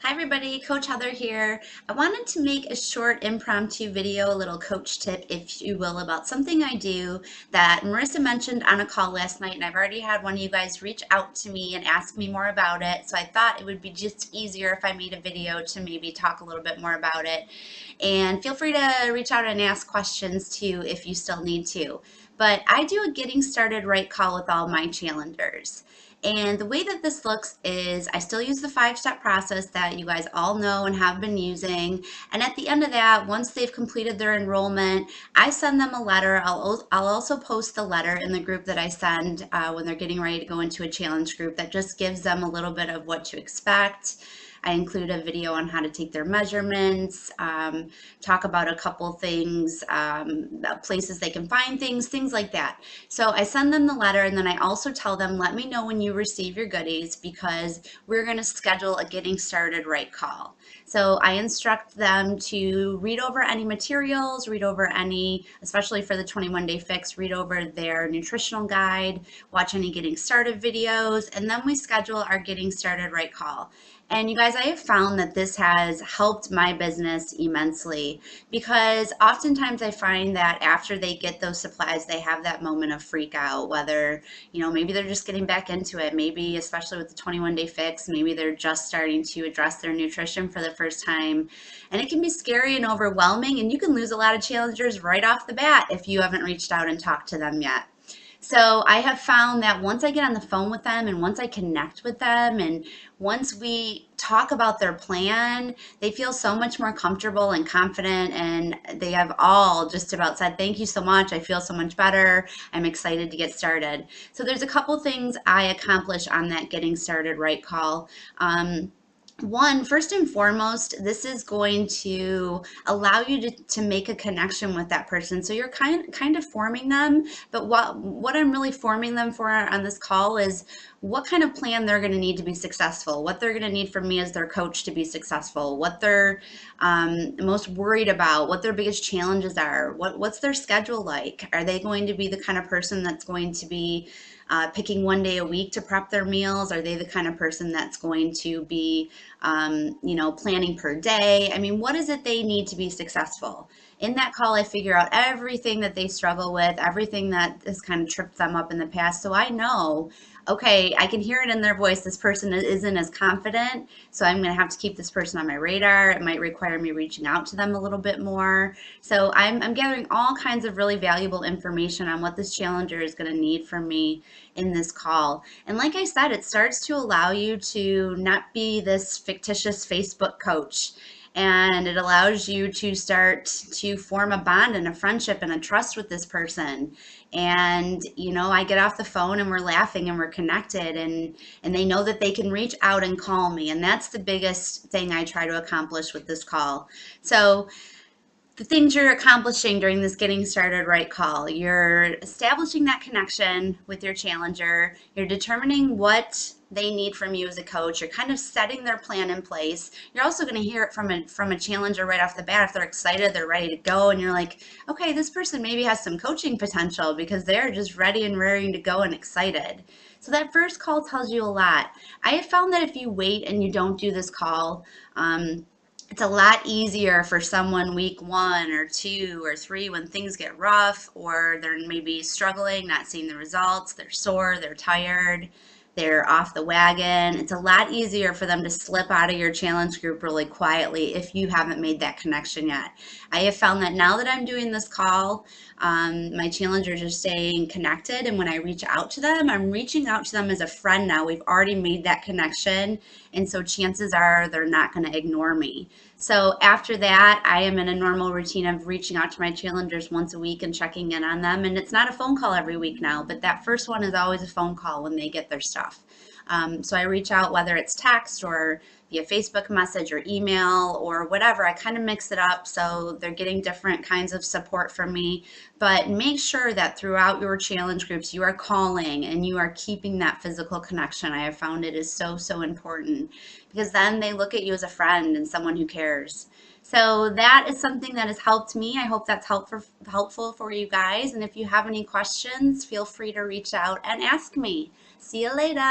Hi everybody, Coach Heather here. I wanted to make a short impromptu video, a little coach tip, if you will, about something I do that Marissa mentioned on a call last night, and I've already had one of you guys reach out to me and ask me more about it. So I thought it would be just easier if I made a video to maybe talk a little bit more about it. And feel free to reach out and ask questions too if you still need to. But I do a getting started right call with all my challengers. And the way that this looks is I still use the 5-step process that you guys all know and have been using. And at the end of that, once they've completed their enrollment, I send them a letter. I'll also post the letter in the group that I send when they're getting ready to go into a challenge group that just gives them a little bit of what to expect. I include a video on how to take their measurements, talk about a couple things, places they can find things like that. So I send them the letter, and then I also tell them, let me know when you receive your goodies because we're going to schedule a getting started right call. So I instruct them to read over any materials, read over any, especially for the 21-day fix, read over their nutritional guide, watch any getting started videos, and then we schedule our getting started right call. And you guys, I have found that this has helped my business immensely because oftentimes I find that after they get those supplies, they have that moment of freak out, whether, maybe they're just getting back into it. Maybe, especially with the 21-day fix, maybe they're just starting to address their nutrition for the first time. And it can be scary and overwhelming, and you can lose a lot of challengers right off the bat if you haven't reached out and talked to them yet. So I have found that once I get on the phone with them and once I connect with them and once we talk about their plan, they feel so much more comfortable and confident, and they have all just about said, thank you so much. I feel so much better. I'm excited to get started. So there's a couple things I accomplish on that getting started right call. One, first and foremost, this is going to allow you to make a connection with that person. So you're kind of forming them, but what I'm really forming them for on this call is what kind of plan they're going to need to be successful, what they're going to need from me as their coach to be successful, what they're most worried about, what their biggest challenges are, what's their schedule like. Are they going to be the kind of person that's going to be picking one day a week to prep their meals? Are they the kind of person that's going to be, planning per day? I mean, what is it they need to be successful? In that call, I figure out everything that they struggle with, everything that has kind of tripped them up in the past. So I know, okay, I can hear it in their voice. This person isn't as confident, so I'm going to have to keep this person on my radar. It might require me reaching out to them a little bit more. So I'm gathering all kinds of really valuable information on what this challenger is going to need from me in this call. And like I said, it starts to allow you to not be this fictitious Facebook coach. And it allows you to start to form a bond and a friendship and a trust with this person. And, I get off the phone and we're laughing and we're connected, and they know that they can reach out and call me. And that's the biggest thing I try to accomplish with this call. So the things you're accomplishing during this getting started right call, you're establishing that connection with your challenger, you're determining what they need from you as a coach, you're kind of setting their plan in place. You're also going to hear it from a challenger right off the bat. If they're excited, they're ready to go, and you're like, okay, this person maybe has some coaching potential because they're just ready and raring to go and excited. So that first call tells you a lot. I have found that if you wait and you don't do this call, it's a lot easier for someone week 1 or 2 or 3 when things get rough, or they're maybe struggling, not seeing the results, they're sore, they're tired, they're off the wagon. It's a lot easier for them to slip out of your challenge group really quietly if you haven't made that connection yet. I have found that now that I'm doing this call, my challengers are staying connected, and when I reach out to them, I'm reaching out to them as a friend now. We've already made that connection, and so chances are they're not going to ignore me. So after that, I am in a normal routine of reaching out to my challengers once a week and checking in on them. And it's not a phone call every week now, but that first one is always a phone call when they get their stuff. So I reach out, whether it's text or via Facebook message or email or whatever. I kind of mix it up so they're getting different kinds of support from me. But make sure that throughout your challenge groups, you are calling and you are keeping that physical connection. I have found it is so important because then they look at you as a friend and someone who cares. So that is something that has helped me. I hope that's helpful for you guys. And if you have any questions, feel free to reach out and ask me. See you later.